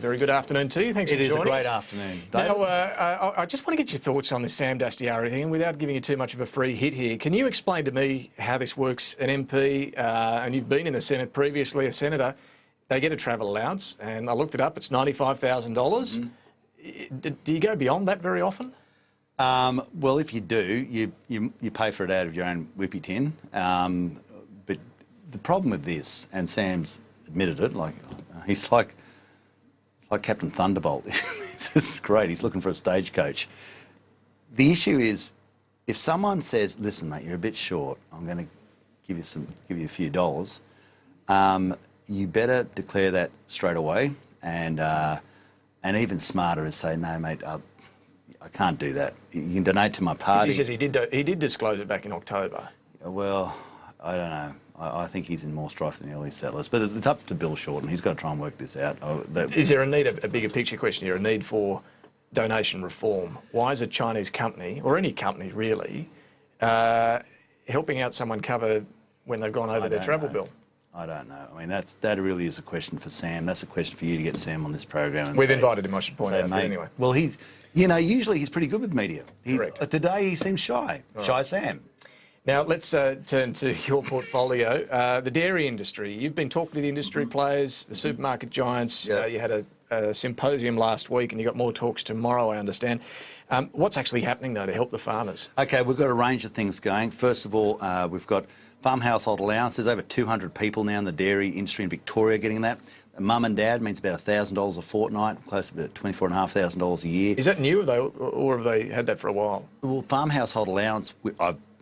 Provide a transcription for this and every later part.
Very good afternoon to you. Thanks for joining us. It is a great afternoon, David. Now, I just want to get your thoughts on this Sam Dastyari thing, and without giving you too much of a free hit here, can you explain to me how this works? An MP, and you've been in the Senate previously, a senator, they get a travel allowance, and I looked it up, it's $95,000. Do you go beyond that very often? Well, if you do, you pay for it out of your own whippy tin. But the problem with this, and Sam's admitted it, he's like Captain Thunderbolt. It's just great. He's looking for a stagecoach. The issue is, if someone says, "Listen, mate, you're a bit short. I'm going to give you a few dollars," you better declare that straight away. And even smarter is say, "No, mate, I can't do that. You can donate to my party." He says he did disclose it back in October. Well, I don't know. I think he's in more strife than the early settlers. But it's up to Bill Shorten. He's got to try and work this out. Is there a bigger picture question here, a need for donation reform? Why is a Chinese company, or any company really, helping out someone cover when they've gone over their travel bill? I don't know. I mean, that really is a question for Sam. That's a question for you to get Sam on this program. We've invited him, I should point out, mate, anyway. Well, usually he's pretty good with media. Correct. Today he seems shy. Shy Sam. Now, let's turn to your portfolio. The dairy industry. You've been talking to the industry players, the supermarket giants. You had a symposium last week and you've got more talks tomorrow, I understand. What's actually happening, though, to help the farmers? OK, we've got a range of things going. First of all, we've got farm household allowance. There's over 200 people now in the dairy industry in Victoria getting that. Mum and dad means about $1,000 a fortnight, close to about $24,500 a year. Is that new, though, or have they had that for a while? Well, farm household allowance,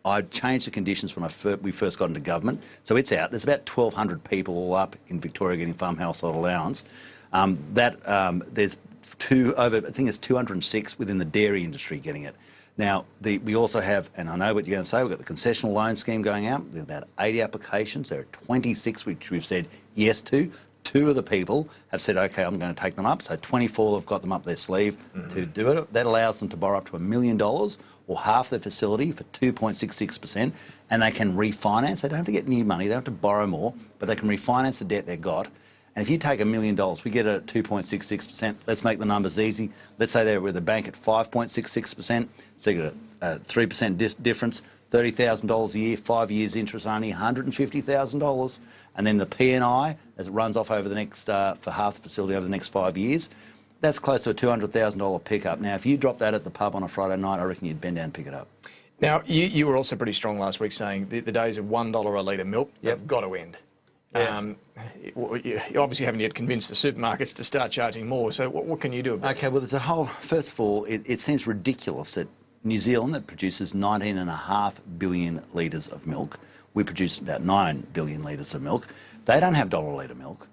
I changed the conditions when we first got into government, so it's out. There's about 1,200 people all up in Victoria getting farm household allowance. There's I think it's 206 within the dairy industry getting it. Now, we also have, and I know what you're going to say, we've got the concessional loan scheme going out. There's about 80 applications. There are 26 which we've said yes to. 2 of the people have said, OK, I'm going to take them up. So 24 have got them up their sleeve to do it. That allows them to borrow up to $1 million or half their facility for 2.66%, and they can refinance. They don't have to get new money. They don't have to borrow more, but they can refinance the debt they've got. And if you take $1 million, we get it at 2.66%. Let's make the numbers easy. Let's say they're with the bank at 5.66%. So you get a 3% difference, $30,000 a year, 5 years interest only, $150,000. And then the P&I, as it runs off over the next, for half the facility over the next 5 years, that's close to a $200,000 pickup. Now, if you drop that at the pub on a Friday night, I reckon you'd bend down and pick it up. Now, you were also pretty strong last week saying the days of $1 a litre milk have got to end. Yeah. You obviously haven't yet convinced the supermarkets to start charging more, so what can you do about it? OK, well, there's a whole... First of all, it seems ridiculous that New Zealand, that produces 19.5 billion litres of milk, we produce about 9 billion litres of milk. They don't have $1 a litre milk.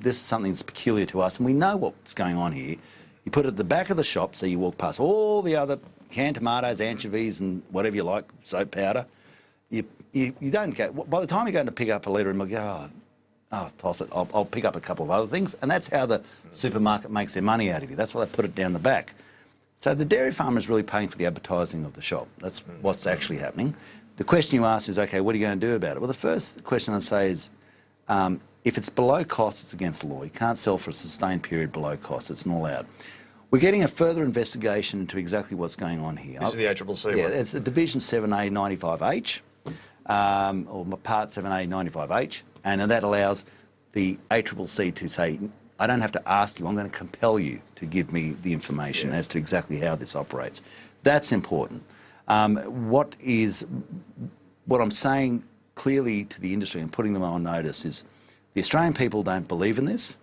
This is something that's peculiar to us, and we know what's going on here. You put it at the back of the shop, so you walk past all the other canned tomatoes, anchovies and whatever you like, soap powder. You don't go... By the time you're going to pick up a litre of milk, you go, oh, toss it, I'll pick up a couple of other things. And that's how the supermarket makes their money out of you. That's why they put it down the back. So the dairy farmer is really paying for the advertising of the shop. That's what's actually happening. The question you ask is, OK, what are you going to do about it? Well, the first question I'd say is, if it's below cost, it's against the law. You can't sell for a sustained period below cost. It's not allowed. We're getting a further investigation into exactly what's going on here. This is the ACCC. Yeah, it's the Division 7A 95H, or Part 7A 95H, and that allows the ACCC to say, I don't have to ask you, I'm going to compel you to give me the information as to exactly how this operates. That's important. What I'm saying clearly to the industry and putting them on notice is the Australian people don't believe in this.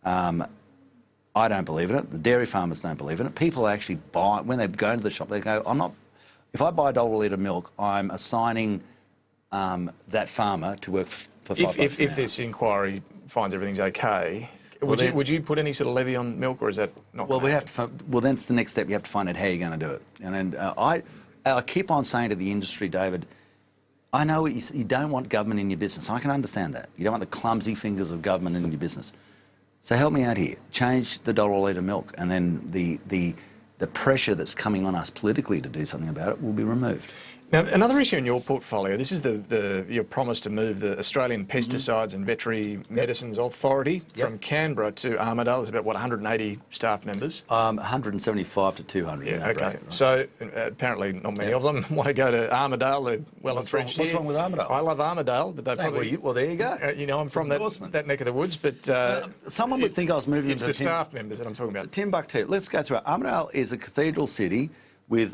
I don't believe in it. The dairy farmers don't believe in it. People actually buy, when they go into the shop, they go, if I buy $1 a litre milk, I'm assigning that farmer to work for $5 an hour. If this inquiry finds everything's OK, would you put any sort of levy on milk, or is that not? Well, well, that's the next step. You have to find out how you're going to do it. And I keep on saying to the industry, David, I know you don't want government in your business. I can understand that. You don't want the clumsy fingers of government in your business. So help me out here. Change the $1 a litre milk, and then the pressure that's coming on us politically to do something about it will be removed. Now, another issue in your portfolio, this is your promise to move the Australian Pesticides and Veterinary Medicines Authority from Canberra to Armidale. There's about, what, 180 staff members? 175 to 200. Yeah, okay. Right. So apparently not many of them want to go to Armidale. They're well entrenched here. What's wrong with Armidale? I love Armidale, but they probably... Well, there you go. You know, I'm from that neck of the woods, but... someone would think I was moving into... It's the staff members that I'm talking about. Timbuktu. Let's go through it. Armidale is a cathedral city with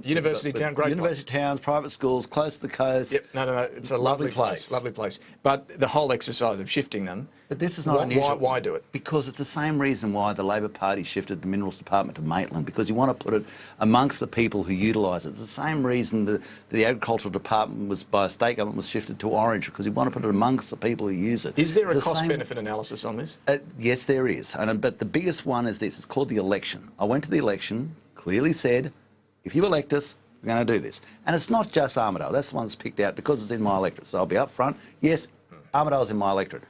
university town, great university place. Towns, private schools, close to the coast. Yep, no, it's a lovely place. Lovely place. But the whole exercise of shifting them. But this is not unusual. Why do it? Because it's the same reason why the Labor Party shifted the Minerals Department to Maitland, because you want to put it amongst the people who utilise it. It's the same reason the Agricultural Department by state government was shifted to Orange, because you want to put it amongst the people who use it. Is there a cost-benefit analysis on this? Yes, there is. But the biggest one is this. It's called the election. I went to the election, clearly said, if you elect us, we're going to do this. And it's not just Armidale. That's the one that's picked out because it's in my electorate. So I'll be up front. Yes, Armidale's in my electorate.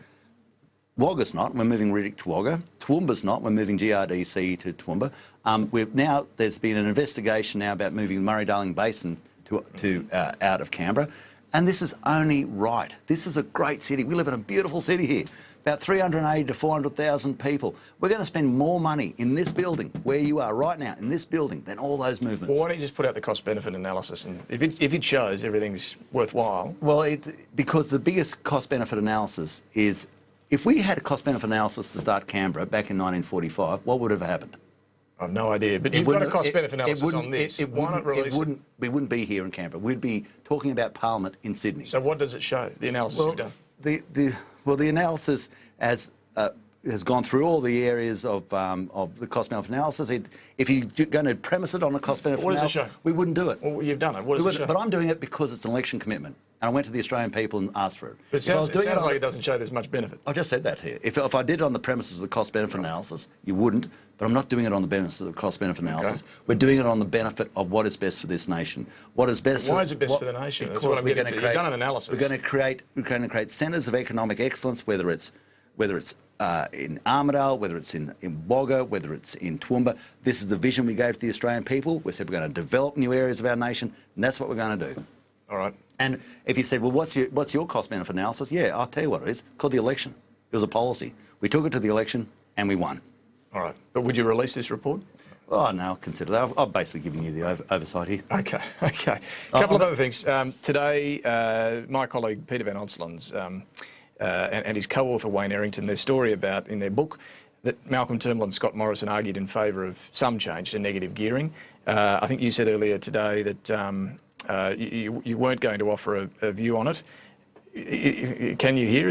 Wagga's not. We're moving Riddick to Wagga. Toowoomba's not. We're moving GRDC to Toowoomba. There's been an investigation now about moving the Murray-Darling Basin to out of Canberra. And this is only right. This is a great city. We live in a beautiful city here. About 380 to 400,000 people. We're going to spend more money in this building, where you are right now, in this building, than all those movements. Well, why don't you just put out the cost-benefit analysis, and if it shows everything's worthwhile... Well, because the biggest cost-benefit analysis is, if we had a cost-benefit analysis to start Canberra back in 1945, what would have happened? I have no idea, but you've got a cost-benefit analysis on this. Why not release it? We wouldn't be here in Canberra. We'd be talking about Parliament in Sydney. So what does it show, the analysis you've done? The analysis has gone through all the areas of the cost-benefit analysis. If you're going to premise it on a cost-benefit analysis, what does it show? We wouldn't do it. Well, you've done it. What does it show? But I'm doing it because it's an election commitment. And I went to the Australian people and asked for it. But it sounds like it doesn't show there's much benefit. I just said that here. If I did it on the premises of the cost-benefit analysis, you wouldn't. But I'm not doing it on the benefits of the cost-benefit analysis. Okay. We're doing it on the benefit of what is best for this nation. What is best? Why is it best for the nation? That's what I'm getting to. You've done an analysis. We're going to create centres of economic excellence, whether it's in Armidale, whether it's in Wagga, whether it's in Toowoomba. This is the vision we gave to the Australian people. We said we're going to develop new areas of our nation, and that's what we're going to do. All right. And if you said, well, what's your cost-benefit analysis? Yeah, I'll tell you what it is. Called the election. It was a policy. We took it to the election and we won. All right. But would you release this report? Oh, no, I'll consider that. I've basically given you the oversight here. Okay. A couple of other things. Today, my colleague Peter Van Onslo's and his co-author Wayne Errington, their story about, in their book, that Malcolm Turnbull and Scott Morrison argued in favour of some change to negative gearing. I think you said earlier today that you weren't going to offer a view on it. Can you hear?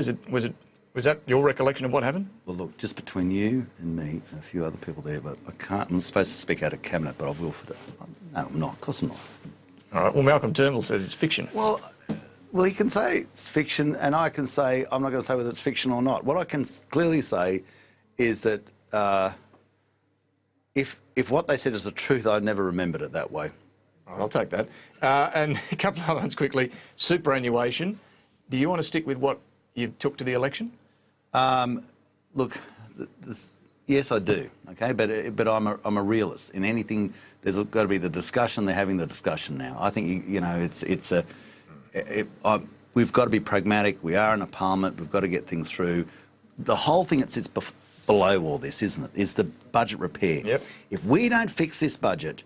Was that your recollection of what happened? Well, look, just between you and me and a few other people there, but I can't. I'm supposed to speak out of cabinet, but I will for that. No, I'm not. Of course I'm not. All right. Well, Malcolm Turnbull says it's fiction. Well, he can say it's fiction, and I can say I'm not going to say whether it's fiction or not. What I can clearly say is that if what they said is the truth, I never remembered it that way. All right, I'll take that. And a couple of other ones quickly. Superannuation. Do you want to stick with what you took to the election? Look, yes, I do. Okay, but I'm a realist. In anything, there's got to be the discussion. They're having the discussion now. I think we've got to be pragmatic. We are in a parliament. We've got to get things through. The whole thing that sits below all this, isn't it, is the budget repair. Yep. If we don't fix this budget,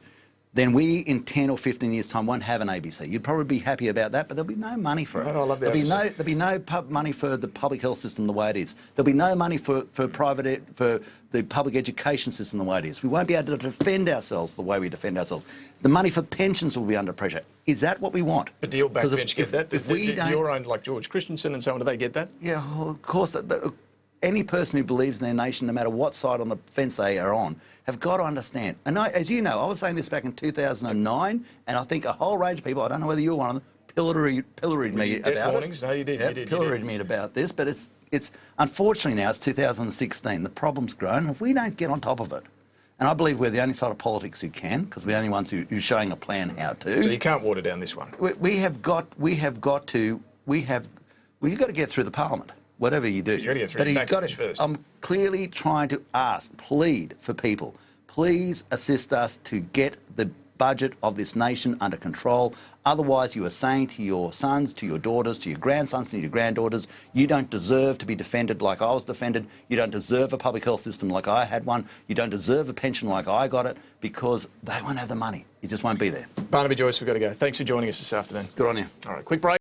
then we, in 10 or 15 years' time, won't have an ABC. You'd probably be happy about that, but there'll be no money for it. I love the ABC. There'll be no money for the public health system the way it is. There'll be no money for the public education system the way it is. We won't be able to defend ourselves the way we defend ourselves. The money for pensions will be under pressure. Is that what we want? But do your backbench get that? If we don't, your own, like George Christensen and so on, do they get that? Yeah, well, of course. Any person who believes in their nation, no matter what side on the fence they are on, have got to understand. And as you know, I was saying this back in 2009, and I think a whole range of people, I don't know whether you were one of them, pilloried me about warnings? it. No, you did. Yeah, you did. Pilloried me about this, but it's unfortunately now it's 2016. The problem's grown. If we don't get on top of it, and I believe we're the only side of politics who can, because we're the only ones who's showing a plan how to. So you can't water down this one. You've got to get through the parliament. Whatever you do. I'm clearly trying to plead for people. Please assist us to get the budget of this nation under control. Otherwise, you are saying to your sons, to your daughters, to your grandsons, to your granddaughters, you don't deserve to be defended like I was defended. You don't deserve a public health system like I had one. You don't deserve a pension like I got it, because they won't have the money. It just won't be there. Barnaby Joyce, we've got to go. Thanks for joining us this afternoon. Good on you. All right, quick break.